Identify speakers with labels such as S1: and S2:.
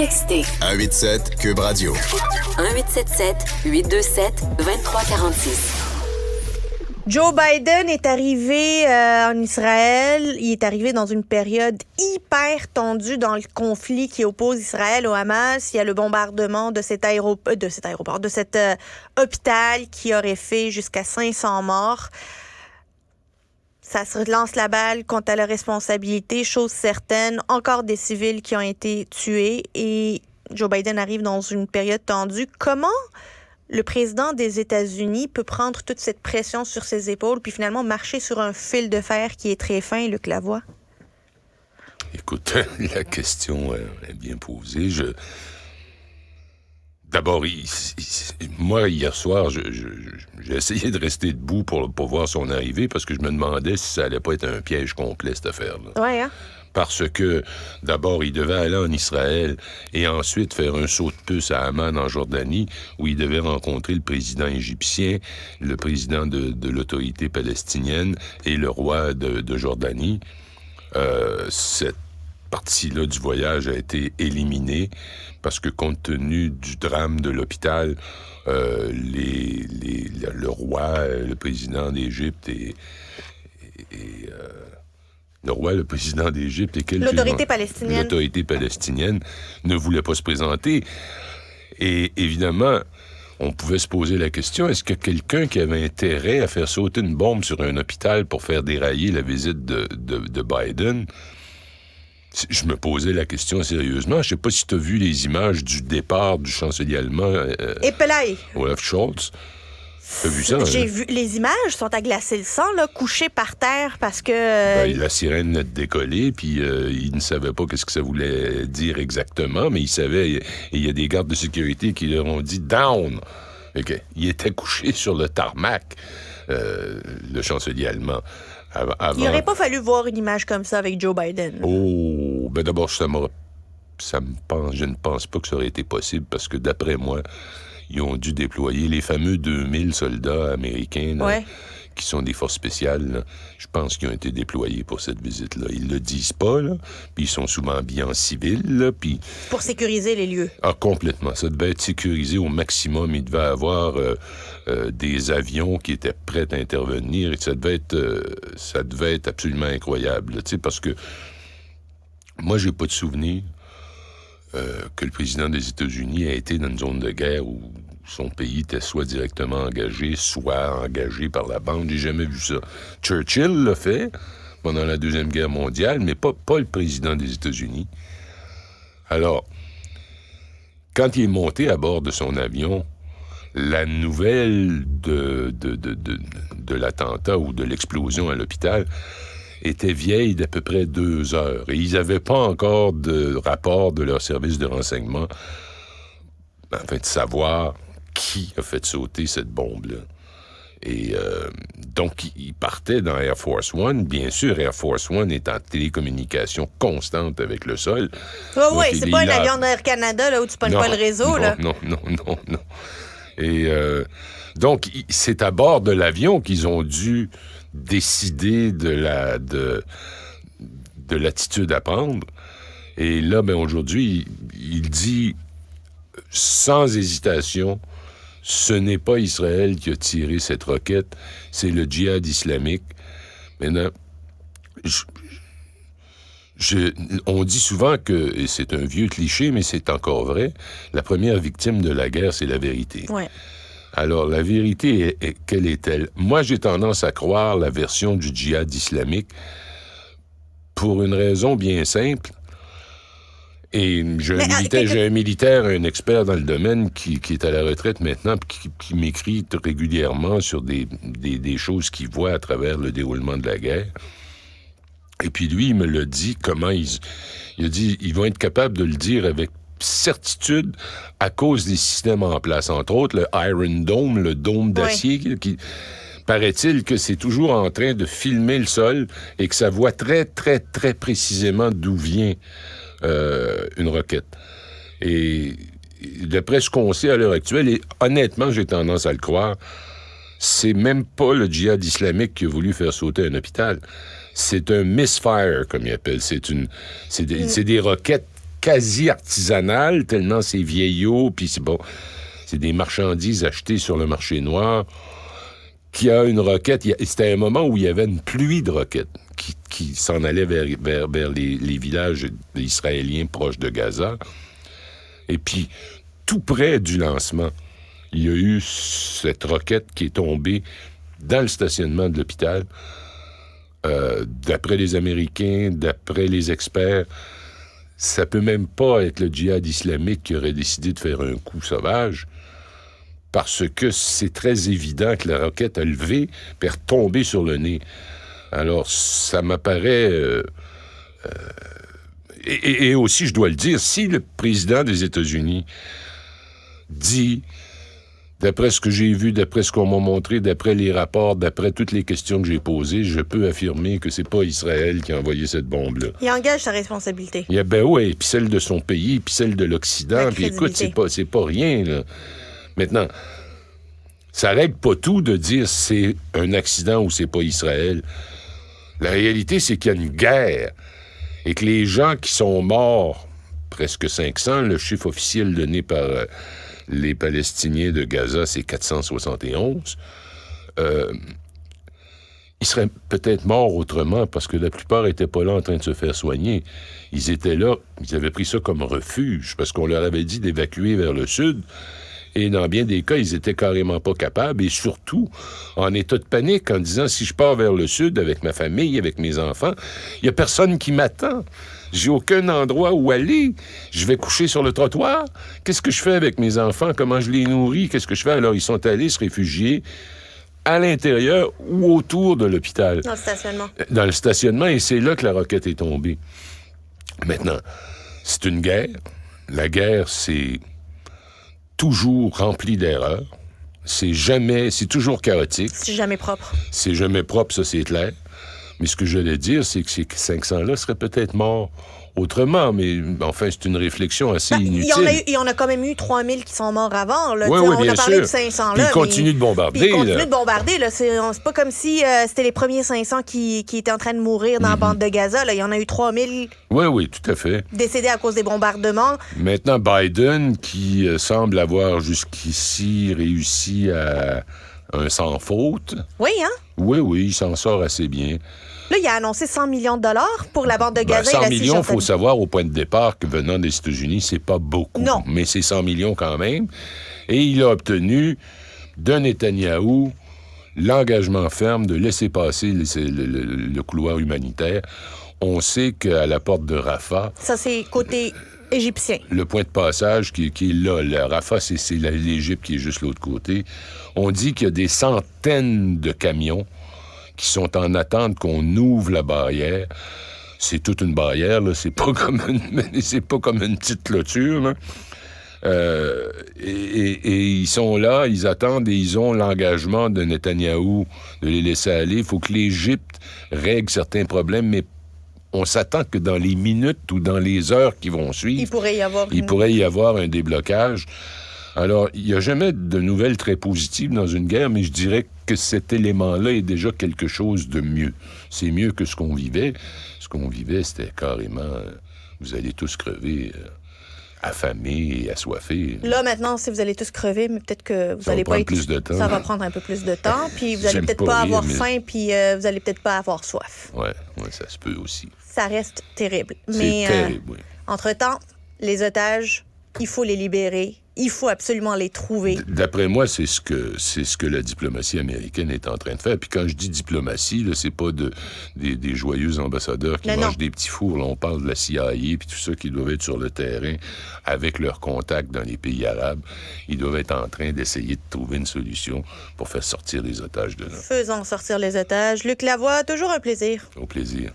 S1: Textez
S2: 187 Cube Radio.
S1: 1877-827-2346.
S3: Joe Biden est arrivé en Israël. Il est arrivé dans une période hyper tendue dans le conflit qui oppose Israël au Hamas. Il y a le bombardement de cet hôpital qui aurait fait jusqu'à 500 morts. Ça se lance la balle quant à la responsabilité, chose certaine. Encore des civils qui ont été tués et Joe Biden arrive dans une période tendue. Comment le président des États-Unis peut prendre toute cette pression sur ses épaules puis finalement marcher sur un fil de fer qui est très fin, Luc Lavoie?
S4: Écoute, la question est bien posée. D'abord, moi, hier soir, j'ai essayé de rester debout pour voir son arrivée parce que je me demandais si ça allait pas être un piège complet, cette affaire-là.
S3: Ouais, hein?
S4: Parce que, d'abord, il devait aller en Israël et ensuite faire un saut de puce à Amman, en Jordanie, où il devait rencontrer le président égyptien, le président de l'autorité palestinienne et le roi de Jordanie. Cette partie-là du voyage a été éliminée parce que, compte tenu du drame de l'hôpital, le roi, le président d'Égypte le roi, le président d'Égypte et l'autorité palestinienne ne voulait pas se présenter. Et évidemment, on pouvait se poser la question, est-ce que quelqu'un qui avait intérêt à faire sauter une bombe sur un hôpital pour faire dérailler la visite de Biden? Je me posais la question sérieusement. Je ne sais pas si tu as vu les images du départ du chancelier allemand Olaf Scholz. T'as vu ça?
S3: J'ai vu. Les images sont à glacer le sang, là, couché par terre parce que...
S4: la sirène venait de décoller, puis il ne savait pas ce que ça voulait dire exactement, mais il savait. Et il y a des gardes de sécurité qui leur ont dit « down ». Il était couché sur le tarmac, le chancelier allemand. Avant... Il
S3: n'aurait pas fallu voir une image comme ça avec Joe Biden.
S4: Oh, ben d'abord, je ne pense pas que ça aurait été possible parce que d'après moi, ils ont dû déployer les fameux 2000 soldats américains là, qui sont des forces spéciales. Là. Je pense qu'ils ont été déployés pour cette visite-là. Ils le disent pas, là, puis ils sont souvent habillés en civil. Là, puis...
S3: Pour sécuriser les lieux.
S4: Ah, complètement. Ça devait être sécurisé au maximum. Il devait avoir des avions qui étaient prêts à intervenir. Et ça devait être absolument incroyable. Là, parce que moi, j'ai pas de souvenir que le président des États-Unis a été dans une zone de guerre où son pays était soit directement engagé, soit engagé par la bande. J'ai jamais vu ça. Churchill l'a fait pendant la Deuxième Guerre mondiale, mais pas le président des États-Unis. Alors, quand il est monté à bord de son avion, la nouvelle de l'attentat ou de l'explosion à l'hôpital était vieille d'à peu près 2 heures. Et ils n'avaient pas encore de rapport de leur service de renseignement afin de savoir qui a fait sauter cette bombe-là. Et donc, ils partaient dans Air Force One. Bien sûr, Air Force One est en télécommunication constante avec le sol.
S3: Oui, c'est pas un avion d'Air Canada là, où tu pognes pas le réseau.
S4: Non. Et donc, c'est à bord de l'avion qu'ils ont dû décider de l'attitude à prendre. Et là, aujourd'hui, il dit sans hésitation, ce n'est pas Israël qui a tiré cette roquette, c'est le djihad islamique. Maintenant, on dit souvent que, et c'est un vieux cliché, mais c'est encore vrai, la première victime de la guerre, c'est la vérité.
S3: Ouais.
S4: Alors, la vérité, quelle est-elle? Moi, j'ai tendance à croire la version du djihad islamique pour une raison bien simple. Et j'ai un militaire, un expert dans le domaine qui est à la retraite maintenant, qui m'écrit régulièrement sur des choses qu'il voit à travers le déroulement de la guerre. Et puis lui, il me l'a dit, il a dit, ils vont être capables de le dire avec certitude à cause des systèmes en place. Entre autres, le Iron Dome, le dôme d'acier, qui paraît-il que c'est toujours en train de filmer le sol et que ça voit très, très, très précisément d'où vient une roquette. Et d'après ce qu'on sait à l'heure actuelle, et honnêtement, j'ai tendance à le croire, c'est même pas le djihad islamique qui a voulu faire sauter un hôpital. C'est un misfire, comme il appelle. C'est des roquettes quasi artisanal, tellement c'est vieillot, puis c'est bon. C'est des marchandises achetées sur le marché noir, qui a une roquette. C'était un moment où il y avait une pluie de roquettes qui s'en allait vers les villages israéliens proches de Gaza. Et puis, tout près du lancement, il y a eu cette roquette qui est tombée dans le stationnement de l'hôpital. D'après les Américains, d'après les experts, ça peut même pas être le djihad islamique qui aurait décidé de faire un coup sauvage, parce que c'est très évident que la roquette a levé puis est retombée sur le nez. Alors, ça m'apparaît... Et aussi, je dois le dire, si le président des États-Unis dit, d'après ce que j'ai vu, d'après ce qu'on m'a montré, d'après les rapports, d'après toutes les questions que j'ai posées, je peux affirmer que c'est pas Israël qui a envoyé cette bombe-là.
S3: Il engage sa responsabilité.
S4: Ben oui, puis celle de son pays, puis celle de l'Occident, puis écoute, c'est pas rien, là. Maintenant, ça règle pas tout de dire c'est un accident ou c'est pas Israël. La réalité, c'est qu'il y a une guerre et que les gens qui sont morts, presque 500, le chiffre officiel donné par les Palestiniens de Gaza, c'est 471, ils seraient peut-être morts autrement parce que la plupart n'étaient pas là en train de se faire soigner. Ils étaient là, ils avaient pris ça comme refuge parce qu'on leur avait dit d'évacuer vers le sud. Et dans bien des cas, ils étaient carrément pas capables, et surtout en état de panique, en disant, si je pars vers le sud avec ma famille, avec mes enfants, il y a personne qui m'attend. J'ai aucun endroit où aller. Je vais coucher sur le trottoir. Qu'est-ce que je fais avec mes enfants? Comment je les nourris? Qu'est-ce que je fais? Alors, ils sont allés se réfugier à l'intérieur ou autour de l'hôpital.
S3: Dans le stationnement.
S4: Dans le stationnement, et c'est là que la roquette est tombée. Maintenant, c'est une guerre. La guerre, c'est toujours rempli d'erreurs. C'est toujours chaotique.
S3: C'est jamais propre.
S4: C'est jamais propre, ça, c'est clair. Mais ce que j'allais dire, c'est que ces 500-là seraient peut-être morts autrement, mais enfin, c'est une réflexion assez inutile.
S3: Il y en a quand même eu 3000 qui sont morts avant. Là.
S4: Oui,
S3: on
S4: bien
S3: a parlé
S4: sûr.
S3: de 500
S4: Puis
S3: là.
S4: ils continuent de bombarder.
S3: Puis ils continuent de bombarder. Là. C'est pas comme si c'était les premiers 500 qui étaient en train de mourir dans la bande de Gaza. Là. Il y en a eu 3000
S4: oui, tout à fait.
S3: décédés à cause des bombardements.
S4: Maintenant, Biden, qui semble avoir jusqu'ici réussi à un sans faute.
S3: Oui, hein?
S4: Oui, il s'en sort assez bien.
S3: Là, il a annoncé 100 millions de dollars pour la bande de Gaza.
S4: 100 millions, il faut savoir au point de départ que venant des États-Unis, c'est pas beaucoup.
S3: Non.
S4: Mais c'est 100 millions quand même. Et il a obtenu de Netanyahou l'engagement ferme de laisser passer le couloir humanitaire. On sait qu'à la porte de Rafah...
S3: Ça, c'est côté égyptien.
S4: Le point de passage qui est là. Le Rafah, c'est l'Égypte qui est juste l'autre côté. On dit qu'il y a des centaines de camions qui sont en attente qu'on ouvre la barrière. C'est toute une barrière, là. C'est pas comme une petite clôture, là. Et ils sont là, ils attendent et ils ont l'engagement de Netanyahou de les laisser aller. Il faut que l'Égypte règle certains problèmes, mais on s'attend que dans les minutes ou dans les heures qui vont suivre,
S3: il pourrait
S4: y avoir un déblocage. Alors, il n'y a jamais de nouvelles très positives dans une guerre, mais je dirais que cet élément-là est déjà quelque chose de mieux. C'est mieux que ce qu'on vivait. Ce qu'on vivait, c'était carrément... vous allez tous crever... affamés et assoiffés.
S3: Là, maintenant, si vous allez tous crever, mais peut-être que vous allez pas être...
S4: plus de temps.
S3: Ça va prendre un peu plus de temps, puis vous allez peut-être pas avoir faim, puis vous allez peut-être pas avoir soif.
S4: Ouais, ça se peut aussi.
S3: Ça reste terrible.
S4: C'est terrible, oui.
S3: Entre-temps, les otages, il faut les libérer. Il faut absolument les trouver.
S4: D'après moi, c'est ce que la diplomatie américaine est en train de faire. Puis quand je dis diplomatie, là, c'est pas des joyeux ambassadeurs qui mangent des petits fours. Là, on parle de la CIA puis tout ça qui doivent être sur le terrain avec leurs contacts dans les pays arabes. Ils doivent être en train d'essayer de trouver une solution pour faire sortir les otages de là.
S3: Faisons sortir les otages. Luc Lavoie, toujours un plaisir.
S4: Au plaisir.